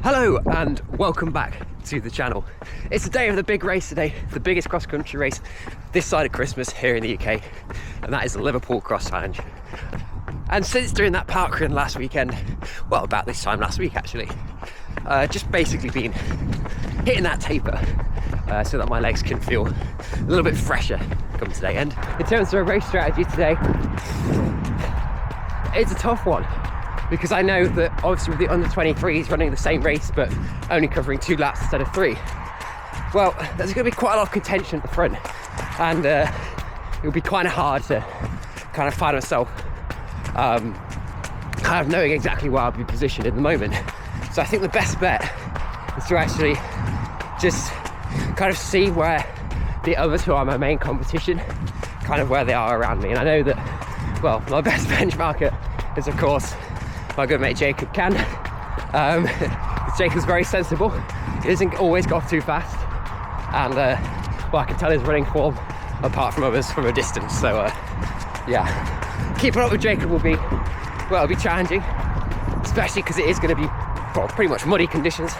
Hello and welcome back to the channel. It's the day of the big race today, the biggest cross-country race this side of Christmas here in the UK, and that is the Liverpool Cross Challenge. And since doing that parkrun last weekend, well, about this time last week actually, just basically been hitting that taper so that my legs can feel a little bit fresher come today. And in terms of a race strategy today, it's a tough one, because I know that obviously with the under 23s running the same race but only covering 2 laps instead of 3, well, there's going to be quite a lot of contention at the front, and it'll be kind of hard to kind of find myself kind of knowing exactly where I'll be positioned in the moment. So I think the best bet is to actually just kind of see where the others who are my main competition, kind of where they are around me. And I know that, well, my best benchmarker is of course my good mate Jacob Can. Jacob's very sensible. He doesn't always go off too fast, and well, I can tell his running form apart from others from a distance. So yeah, keeping up with Jacob will be, well, it'll be challenging, especially because it is going to be pretty much muddy conditions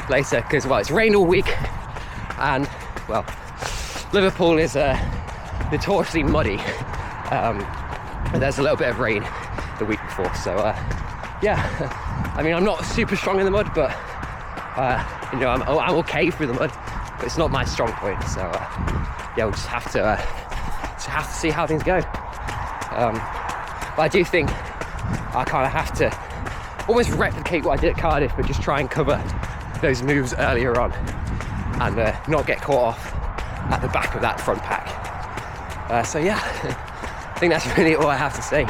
later, because, well, it's rained all week, and, well, Liverpool is notoriously muddy, but there's a little bit of rain the week before. So yeah, I mean, I'm not super strong in the mud, but you know, I'm okay through the mud, but it's not my strong point. So yeah, we'll just have to see how things go. But I do think I kind of have to almost replicate what I did at Cardiff, but just try and cover those moves earlier on, and not get caught off at the back of that front pack. So yeah, I think that's really all I have to say.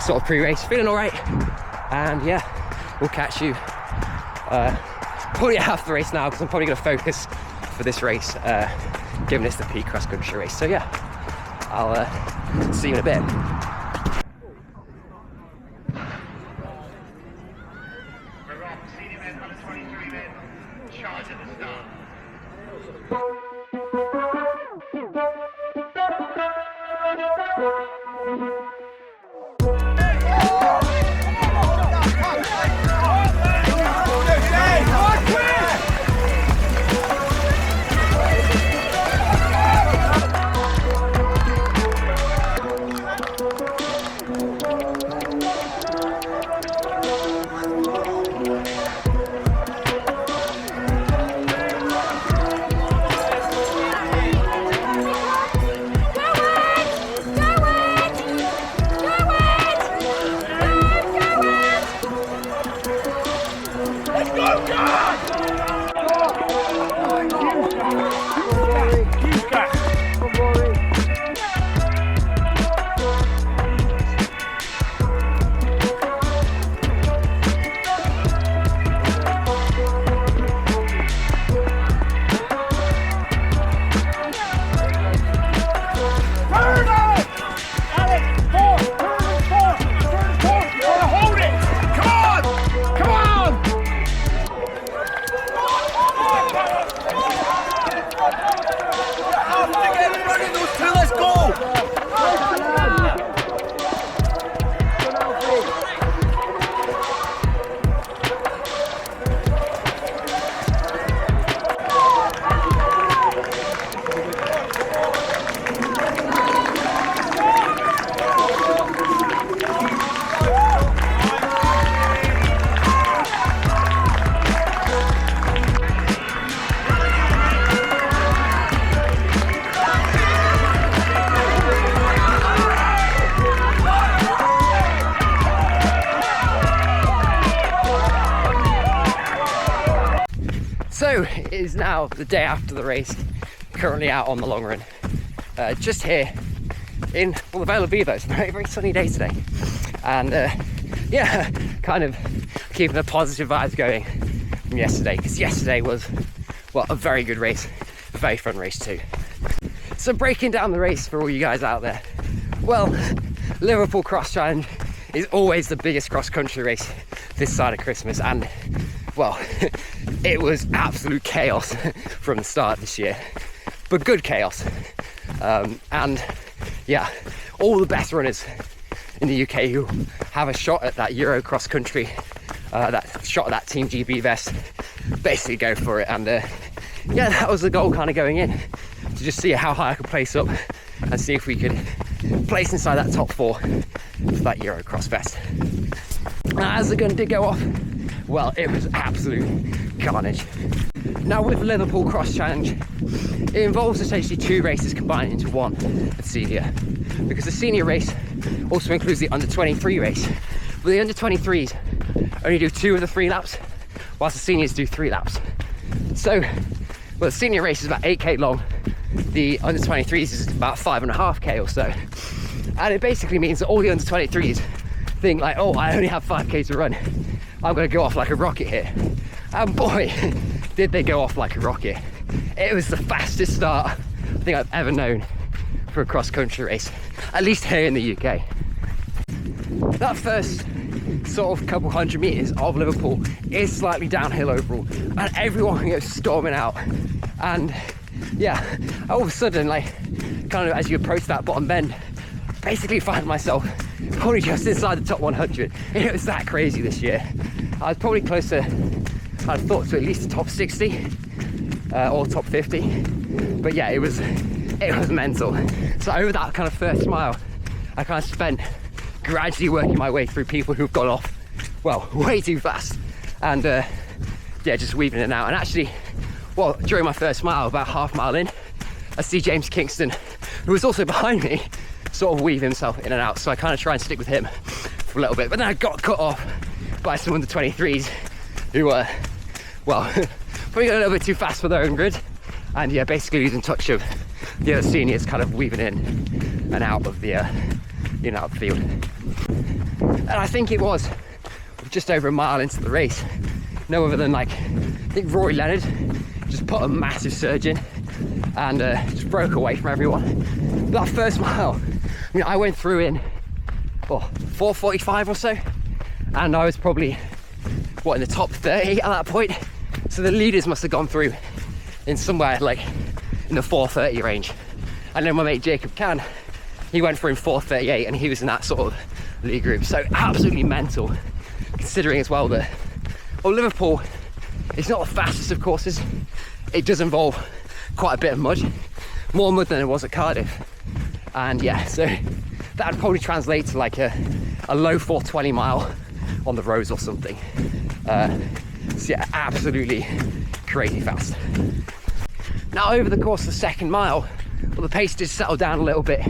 Sort of pre-race, feeling all right, and yeah, we'll catch you probably after the race now, because I'm probably going to focus for this race, given it's the peak cross-country race. So yeah, I'll see you in a bit. So it is now the day after the race, currently out on the long run, just here in, well, the Vale of Vivo. It's a very, very sunny day today, and yeah, kind of keeping the positive vibes going from yesterday, because yesterday was, well, a very good race, a very fun race too. So breaking down the race for all you guys out there, well, Liverpool Cross Challenge is always the biggest cross-country race this side of Christmas, and, well, it was absolute chaos from the start this year, but good chaos. And yeah, all the best runners in the UK who have a shot at that Euro cross country, that shot of that Team GB vest, basically go for it. And yeah, that was the goal kind of going in, to just see how high I could place up and see if we could place inside that top 4 for that Eurocross vest. Now, as the gun did go off, well, it was absolute carnage. Now, with Liverpool Cross Challenge, it involves essentially 2 races combined into one at senior, because the senior race also includes the under 23 race, but the under 23s only do 2 of the 3 laps, whilst the seniors do 3 laps. So, well, the senior race is about 8k long, the under 23s is about 5.5k or so, and it basically means that all the under 23s think like, oh, I only have 5k to run, I'm going to go off like a rocket here. And boy, did they go off like a rocket. It was the fastest start I think I've ever known for a cross-country race, at least here in the UK. That first sort of couple hundred meters of Liverpool is slightly downhill overall, and everyone goes storming out. And yeah, all of a sudden, like, kind of as you approach that bottom bend, basically find myself probably just inside the top 100. It was that crazy this year. I was probably closer, I'd thought, to at least the top 60 or top 50. But yeah, it was mental. So over that kind of first mile, I kind of spent gradually working my way through people who've gone off, well, way too fast. And yeah, just weaving in and out. And actually, well, during my first mile, about half mile in, I see James Kingston, who was also behind me, sort of weave himself in and out. So I kind of try and stick with him for a little bit. But then I got cut off by some under 23s who were, well, probably got a little bit too fast for their own grid. And yeah, basically losing touch of the other seniors, kind of weaving in and out of the, you know, field. And I think it was just over a mile into the race, no other than, like, I think Rory Leonard just put a massive surge in and just broke away from everyone. But that first mile, I mean, I went through in, oh, 4:45 or so, and I was probably, what, in the top 30 at that point. So the leaders must have gone through in somewhere like in the 4:30 range. And then my mate Jacob Can, he went through in 4:38, and he was in that sort of lead group. So absolutely mental, considering as well that, well, Liverpool is not the fastest of courses. It does involve quite a bit of mud, more mud than it was at Cardiff. And yeah, so that would probably translate to like a low 4:20 mile on the roads or something. So yeah, absolutely crazy fast. Now, over the course of the second mile, well, the pace did settle down a little bit,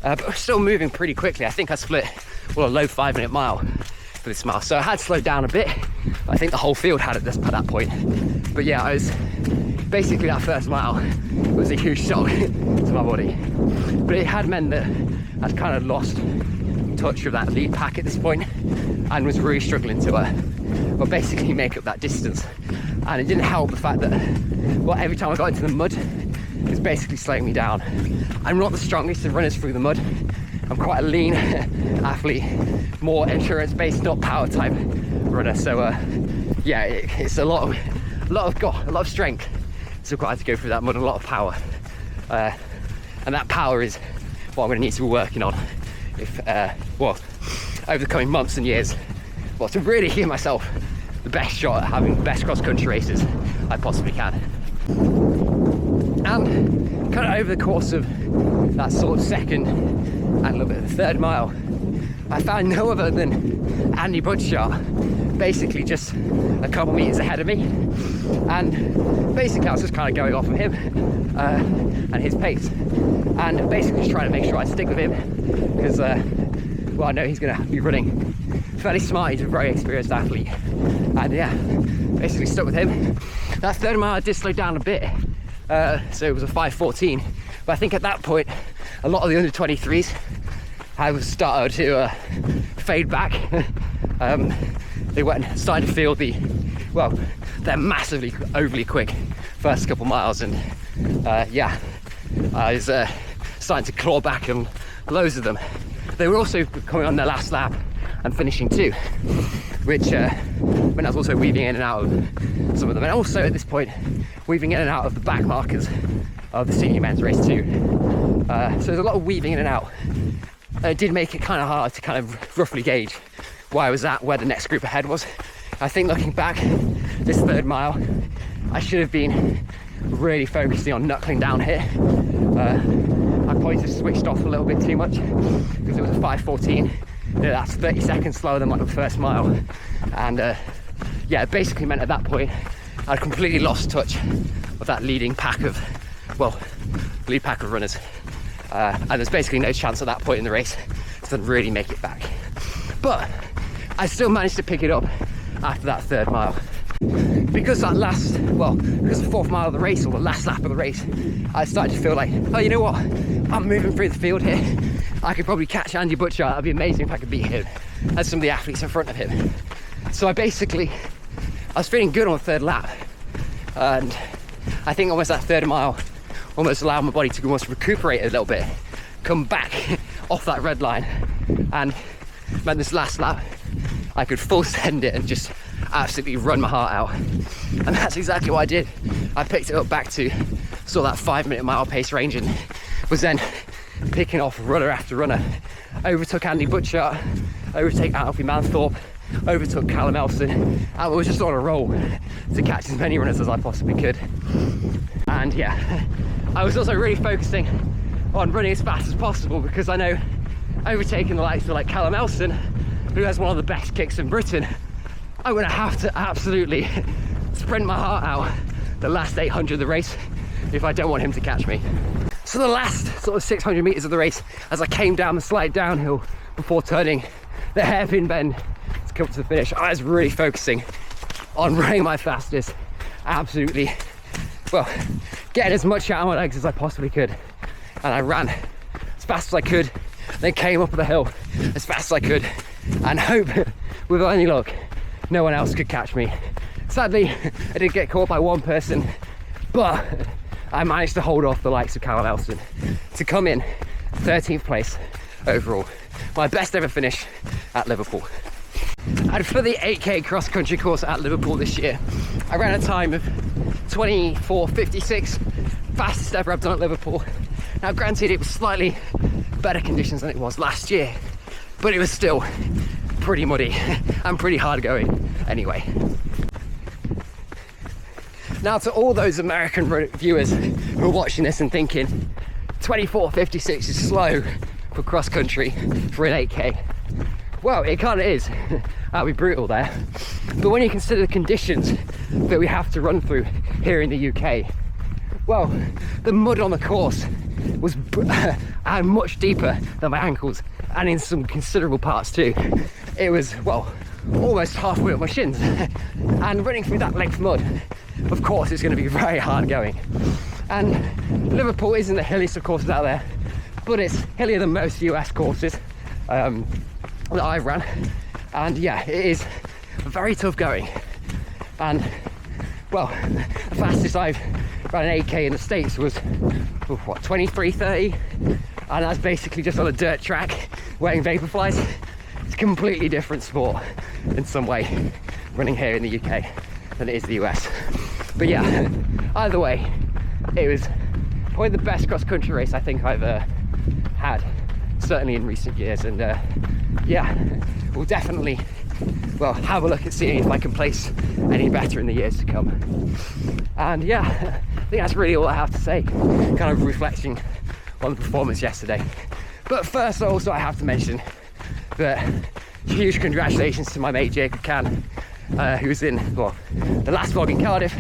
but we're still moving pretty quickly. I think I split, well, a low 5-minute mile for this mile, so I had slowed down a bit. I think the whole field had at that point. But yeah, I was basically, that first mile was a huge shock to my body. But it had meant that I'd kind of lost touch of that lead pack at this point and was really struggling to well, basically make up that distance. And it didn't help the fact that, well, every time I got into the mud, it was basically slowing me down. I'm not the strongest of runners through the mud. I'm quite a lean athlete, more endurance-based, not power type runner. So yeah, it's a lot of strength. It's required to go through that mud, a lot of power, and that power is what I'm going to need to be working on if, well, over the coming months and years, well, to really give myself the best shot at having the best cross-country races I possibly can. And kind of over the course of that sort of second and a little bit of the third mile, I found no other than Andy Budshart, basically just a couple meters ahead of me. And basically I was just kind of going off of him and his pace, and basically just trying to make sure I stick with him, because well, I know he's going to be running fairly smart. He's a very experienced athlete, and yeah, basically stuck with him. That third mile I did slow down a bit, so it was a 5:14, but I think at that point a lot of the under 23s have started to fade back. They went starting to feel the, well, they're massively overly quick first couple miles, and yeah, I was starting to claw back on loads of them. They were also coming on their last lap and finishing too, which when I was also weaving in and out of some of them, and also at this point weaving in and out of the back markers of the senior men's race too. So there's a lot of weaving in and out. It did make it kind of hard to kind of roughly gauge where I was at, where the next group ahead was. I think looking back, this third mile, I should have been really focusing on knuckling down here. I probably just switched off a little bit too much because it was a 5:14. That's 30 seconds slower than like the first mile. And yeah, it basically meant at that point, I'd completely lost touch of that lead pack of runners. And there's basically no chance at that point in the race to really make it back. But I still managed to pick it up after that third mile. Because the fourth mile of the race, or the last lap of the race, I started to feel like, oh, you know what? I'm moving through the field here. I could probably catch Andy Butcher. That'd be amazing if I could beat him and some of the athletes in front of him. So I was feeling good on the third lap. And I think almost that third mile almost allowed my body to almost recuperate a little bit, come back off that red line, and meant this last lap I could full send it and just absolutely run my heart out. And that's exactly what I did. I picked it up back to sort of that 5-minute mile pace range and was then picking off runner after runner. Overtook Andy Butcher, overtook Alfie Manthorpe, overtook Callum Elson, and I was just on a roll to catch as many runners as I possibly could. And yeah, I was also really focusing on running as fast as possible, because I know overtaking the likes of like Callum Elson, who has one of the best kicks in Britain, I'm going to have to absolutely sprint my heart out the last 800 of the race if I don't want him to catch me. So the last sort of 600 meters of the race, as I came down the slight downhill before turning the hairpin bend to come to the finish, I was really focusing on running my fastest, absolutely, well, getting as much out of my legs as I possibly could. And I ran as fast as I could, then came up the hill as fast as I could, and hope with any luck no one else could catch me. Sadly, I did get caught by one person, but I managed to hold off the likes of Callum Elson to come in 13th place overall. My best ever finish at Liverpool. And for the 8k cross country course at Liverpool this year, I ran a time of 24:56, fastest ever I've done at Liverpool. Now granted, it was slightly better conditions than it was last year, but it was still pretty muddy and pretty hard going anyway. Now, to all those American viewers who are watching this and thinking 24:56 is slow for cross country for an 8k, well, it kind of is. That'll be brutal there. But when you consider the conditions that we have to run through here in the UK, well, the mud on the course was much deeper than my ankles, and in some considerable parts too. It was, well, almost halfway up my shins. And running through that length mud, of course, it's going to be very hard going. And Liverpool isn't the hilliest of courses out there, but it's hillier than most US courses that I've run. And yeah, it is very tough going. And well, the fastest I've ran an 8k in the States was what, 23:30, and that's basically just on a dirt track wearing vaporflies. It's a completely different sport in some way, running here in the UK than it is the US. But yeah, either way, it was probably the best cross-country race I think I've had, certainly in recent years. And yeah, we'll definitely, well, have a look at seeing if I can place any better in the years to come. And yeah, I think that's really all I have to say, kind of reflecting on the performance yesterday. But first, also, I have to mention that huge congratulations to my mate Jacob Can, who was in, well, the last vlog in Cardiff.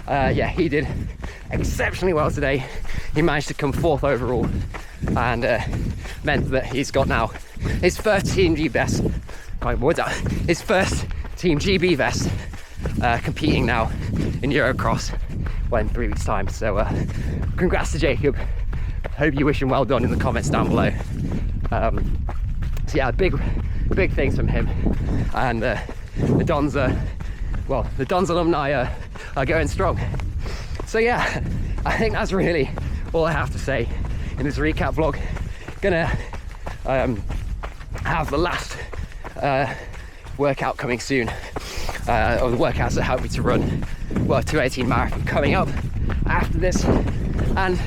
Yeah, he did exceptionally well today. He managed to come 4th overall, and meant that he's got now his first Team GB vest competing now in Eurocross, well, in 3 weeks' time. So congrats to Jacob. Hope you wish him well done in the comments down below. So yeah, big things from him. And the Dons alumni are going strong. So yeah, I think that's really all I have to say in this recap vlog. Gonna have the last workout coming soon, or the workouts that help me to run, well, 2:18 marathon coming up after this. And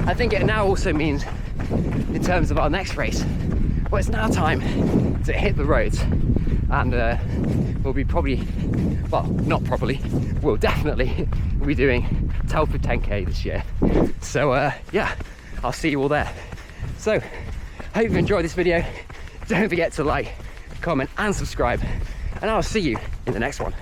I think it now also means, in terms of our next race, well, it's now time to hit the roads. and we'll be probably, well, not probably, we'll definitely be doing Telford 10k this year. So yeah, I'll see you all there. So hope you've enjoyed this video. Don't forget to like, comment and subscribe, and I'll see you in the next one.